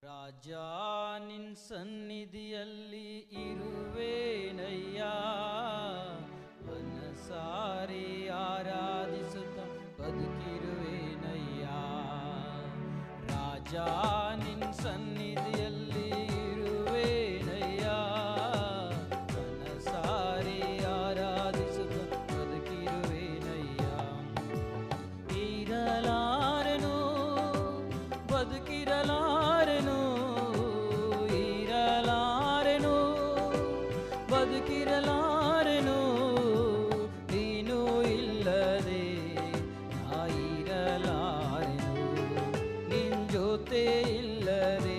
ರಾಜ ನಿನ್ ಸನ್ನಿಧಿಯಲ್ಲಿ ಇರುವೇನಯ್ಯ, ಮನಸಾರೆ ಆರಾಧಿಸುತ್ತ ಬದುಕಿರುವೇನಯ್ಯ. ರಾಜ ನಿನ್ ಸನ್ನಿಧಿಯಲ್ಲಿ ಇರುವೇನಯ್ಯ, ಮನಸಾರೆ ಆರಾಧಿಸುತ್ತ ಬದುಕಿರುವೇನಯ್ಯ. ಇರಲಾರೆನು ಬದುಕಿರಲಾರೆನು, ಇರಲಾರೆನು ಬದುಕಿರಲಾರೆನು, ನೀನು ಇಲ್ಲದೆ ನಾ ಇರಲಾರೆನು, ನಿನ್ ಜೊತೆ ಇಲ್ಲದೆ